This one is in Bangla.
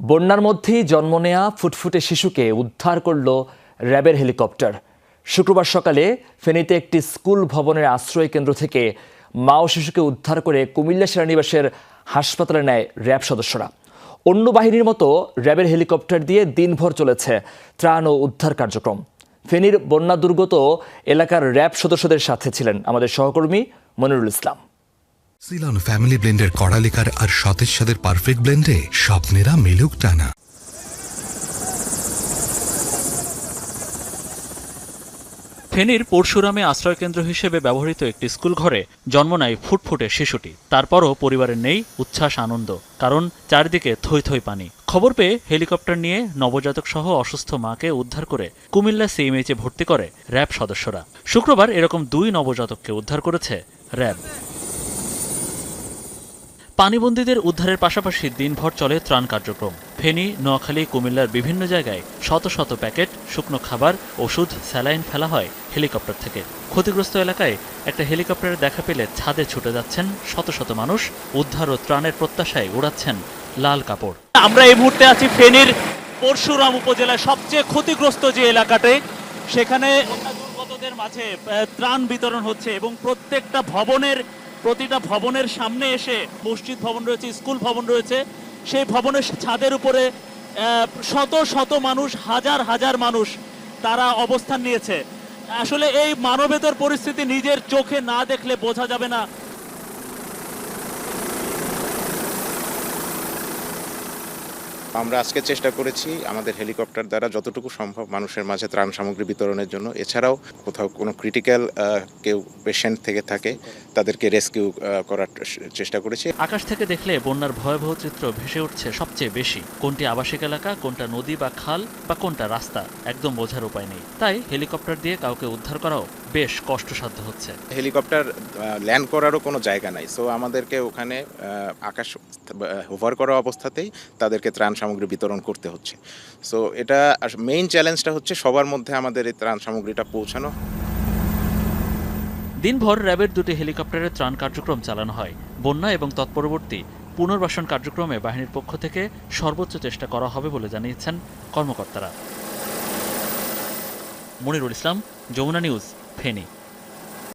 বন্যার মধ্যেই জন্ম নেয়া ফুটফুটে শিশুকে উদ্ধার করল র্যাবের হেলিকপ্টার। শুক্রবার সকালে ফেনীতে একটি স্কুল ভবনের আশ্রয় কেন্দ্র থেকে মা ও শিশুকে উদ্ধার করে কুমিল্লা সেনানিবাসের হাসপাতালে নেয় র্যাব সদস্যরা। অন্য বাহিনীর মতো র্যাবের হেলিকপ্টার দিয়ে দিনভর চলেছে ত্রাণ ও উদ্ধার কার্যক্রম। ফেনীর বন্যা দুর্গত এলাকার র্যাব সদস্যদের সাথে ছিলেন আমাদের সহকর্মী মনিরুল ইসলাম। সিলন ফ্যামিলি ব্লেন্ডের কড়া লিকার আর সতেজ স্বাদের পারফেক্ট ব্লেন্ডে স্বপ্নেরা মিলুক টানা। ফেনীর পরশুরামে আশ্রয়কেন্দ্র হিসেবে ব্যবহৃত একটি স্কুল ঘরে জন্ম নেয় ফুটফুটে শিশুটি। তারপরও পরিবারের নেই উচ্ছ্বাস আনন্দ, কারণ চারিদিকে থই থই পানি। খবর পেয়ে হেলিকপ্টার নিয়ে নবজাতক সহ অসুস্থ মাকে উদ্ধার করে কুমিল্লা সিএমএইচে ভর্তি করে র্যাব সদস্যরা। শুক্রবার এরকম 2 নবজাতককে উদ্ধার করেছে র্যাব। পানিবন্দীদের উদ্ধারের পাশাপাশি দিনভর চলে ত্রাণ কার্যক্রম। ফেনী, নোয়াখালী, কুমিল্লার বিভিন্ন জায়গায় শত শত প্যাকেট, শুকনো খাবার, ওষুধ, স্যালাইন ফেলা হয় হেলিকপ্টার থেকে। ক্ষতিগ্রস্ত এলাকায় একটা হেলিকপ্টারের দেখা পেলে ছাদে ছুটে যাচ্ছেন শত শত মানুষ। উদ্ধার ও ত্রাণের প্রত্যাশায় উড়াচ্ছেন লাল কাপড়। আমরা এই মুহূর্তে আছি ফেনীর পরশুরাম উপজেলার সবচেয়ে ক্ষতিগ্রস্ত যে এলাকাতে, সেখানে দুর্গতদের মাঝে ত্রাণ বিতরণ হচ্ছে এবং প্রতিটা ভবনের সামনে এসে মসজিদ ভবন রয়েছে, স্কুল ভবন রয়েছে, সেই ভবনের ছাদের উপরে শত শত মানুষ, হাজার হাজার মানুষ তারা অবস্থান নিয়েছে। আসলে এই মানবেতর পরিস্থিতি নিজের চোখে না দেখলে বোঝা যাবে না। আমরা আজকে চেষ্টা করেছি আমাদের হেলিকপ্টার দ্বারা যতটুকু সম্ভব মানুষের মাঝে ত্রাণ সামগ্রী বিতরণের জন্য। এছাড়াও কোথাও কোনো ক্রিটিক্যাল কেউ পেশেন্ট থেকে থাকে তাদেরকে রেস্কিউ করার চেষ্টা করেছি। আকাশ থেকে দেখলে বন্যার ভয়াবহ চিত্র ভেসে উঠছে সবচেয়ে বেশি। কোনটি আবাসিক এলাকা, কোনটা নদী বা খাল, বা কোনটা রাস্তা, একদম বোঝার উপায় নেই। তাই হেলিকপ্টার দিয়ে কাউকে উদ্ধার করাও বেশ কষ্টসাধ্য হচ্ছে। হেলিকপ্টার ল্যান্ড করারও কোনো জায়গা নাই, সো আমাদেরকে ওখানে আকাশ হোভার করা অবস্থাতেই তাদেরকে ত্রাণ সামগ্রী বিতরণ করতে হচ্ছে। সো এটা মেইন চ্যালেঞ্জটা হচ্ছে সবার মধ্যে আমাদের এই ত্রাণ সামগ্রীটা পৌঁছানো। দিনভর র্যাবের 2টি হেলিকপ্টারের ত্রাণ কার্যক্রম চালানো হয়। বন্যা এবং তৎপরবর্তী পুনর্বাসন কার্যক্রমে বাহিনীর পক্ষ থেকে সর্বোচ্চ চেষ্টা করা হবে বলে জানিয়েছেন কর্মকর্তারা। মনিরুল ইসলাম, যমুনা নিউজ, ফেনী।